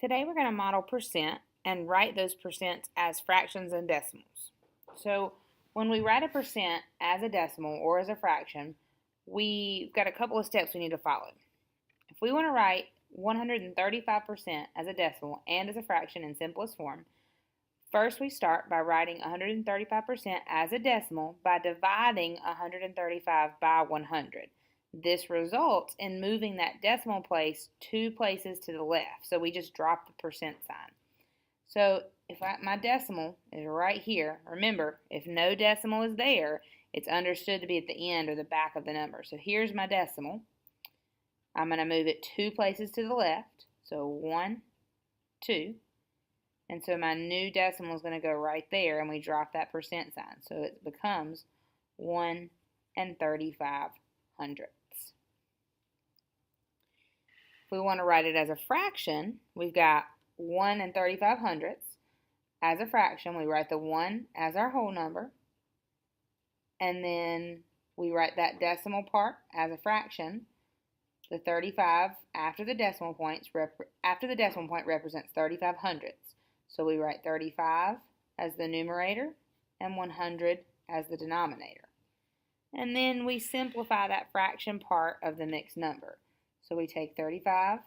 Today we're going to model percent and write those percents as fractions and decimals. So when we write a percent as a decimal or as a fraction, we've got a couple of steps we need to follow. If we want to write 135% as a decimal and as a fraction in simplest form, first we start by writing 135% as a decimal by dividing 135 by 100. This results in moving that decimal place 2 places to the left. So we just drop the percent sign. So if my decimal is right here, remember, if no decimal is there, it's understood to be at the end or the back of the number. So here's my decimal. I'm going to move it 2 places to the left. So 1, 2. And so my new decimal is going to go right there, and we drop that percent sign. So it becomes 1 35 hundredths. If we want to write it as a fraction, we've got 1 35 hundredths. As a fraction, we write the 1 as our whole number, and then we write that decimal part as a fraction. The 35 after the decimal point represents 35 hundredths. So we write 35 as the numerator and 100 as the denominator. And then we simplify that fraction part of the mixed number. So we take 35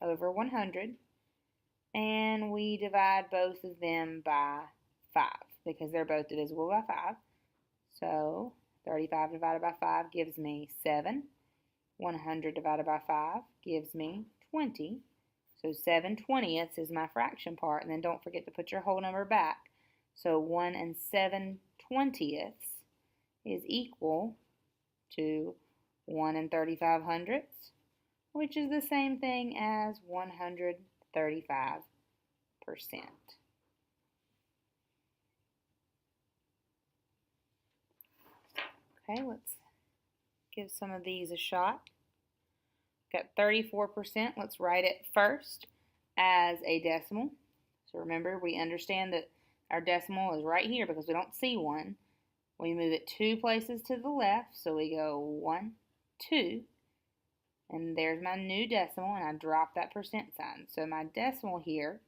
over 100 and we divide both of them by 5 because they're both divisible by 5. So 35 divided by 5 gives me 7. 100 divided by 5 gives me 20. So 7/20ths is my fraction part, and then don't forget to put your whole number back. So 1 7/20ths is equal to 1 35 hundredths, which is the same thing as 135%. Okay, let's give some of these a shot. Got 34%. Let's write it first as a decimal. So remember, we understand that our decimal is right here because we don't see one. We move it 2 places to the left, so we go 1, 2, and there's my new decimal, and I drop that percent sign. So my decimal here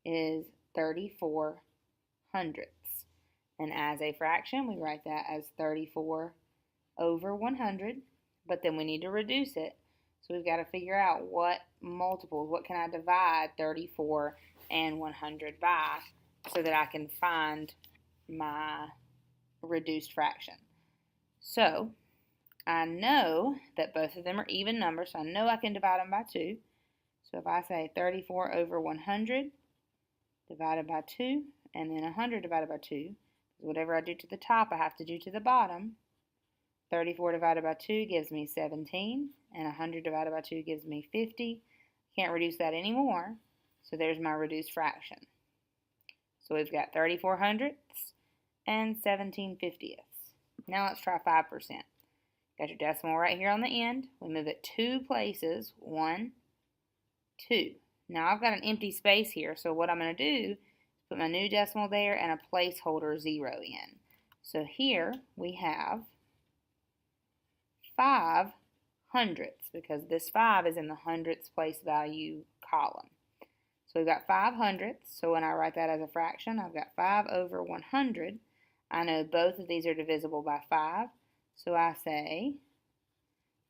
is 34 hundredths. And as a fraction, we write that as 34 over 100, but then we need to reduce it. So we've got to figure out what multiples, what can I divide 34 and 100 by so that I can find my reduced fraction. So I know that both of them are even numbers, so I know I can divide them by 2. So if I say 34 over 100 divided by 2, and then 100 divided by 2, whatever I do to the top, I have to do to the bottom. 34 divided by 2 gives me 17, and 100 divided by 2 gives me 50. Can't reduce that anymore, so there's my reduced fraction. So we've got 34 hundredths and 17 50ths. Now let's try 5%. Got your decimal right here on the end. We move it 2 places, 1, 2. Now I've got an empty space here, so what I'm going to do is put my new decimal there and a placeholder 0 in. So here we have 5 hundredths because this 5 is in the hundredths place value column. So we've got 5 hundredths. So when I write that as a fraction, I've got 5 over 100. I know both of these are divisible by 5. So I say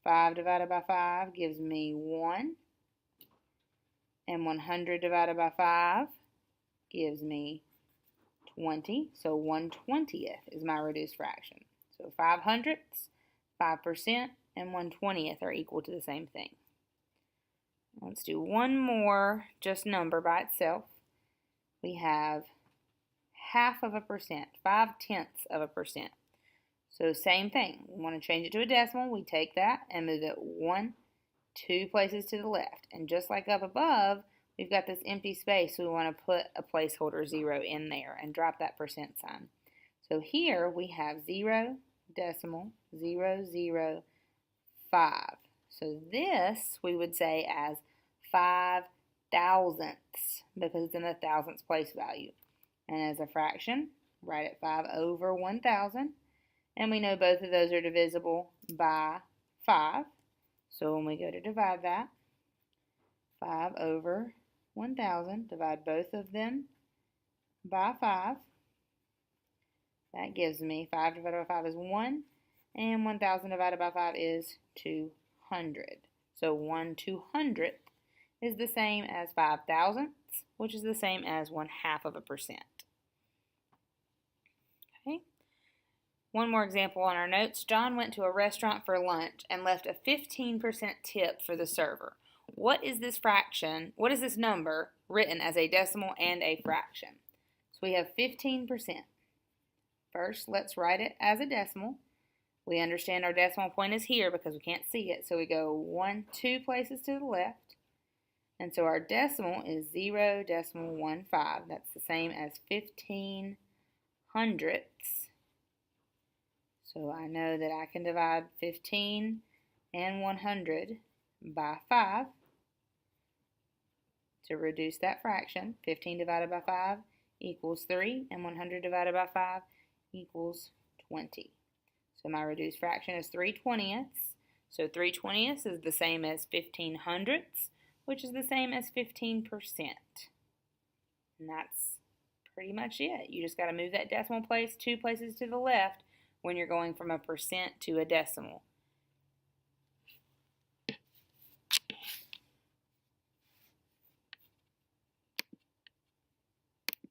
5 divided by 5 gives me 1. And 100 divided by 5 gives me 20. So 1/20th is my reduced fraction. So 5 hundredths, 5%, and 1/20th are equal to the same thing. Let's do one more just number by itself. We have 0.5%, 0.5 of a percent. So same thing. We want to change it to a decimal. We take that and move it 1, 2 places to the left. And just like up above, we've got this empty space, so we want to put a placeholder 0 in there and drop that percent sign. So here we have 0, decimal, 0, 0, 5. So this we would say as 5 thousandths because it's in the thousandths place value. And as a fraction, write it 5 over 1,000. And we know both of those are divisible by 5. So when we go to divide that, 5 over 1,000, divide both of them by 5. That gives me 5 divided by 5 is 1, and 1,000 divided by 5 is 200. So 1/200th is the same as 5 thousandths, which is the same as 1/2%. Okay. One more example on our notes. John went to a restaurant for lunch and left a 15% tip for the server. What is this fraction? What is this number written as a decimal and a fraction? So we have 15%. First, let's write it as a decimal. We understand our decimal point is here because we can't see it, so we go 2 places to the left. And so our decimal is 0.15. That's the same as 15 hundredths. So I know that I can divide 15 and 100 by 5 to reduce that fraction. 15 divided by 5 equals 3, and 100 divided by 5 equals 20. So my reduced fraction is 3/20. So 3/20 is the same as 15 hundredths, which is the same as 15%. And that's pretty much it. You just got to move that decimal place 2 places to the left when you're going from a percent to a decimal.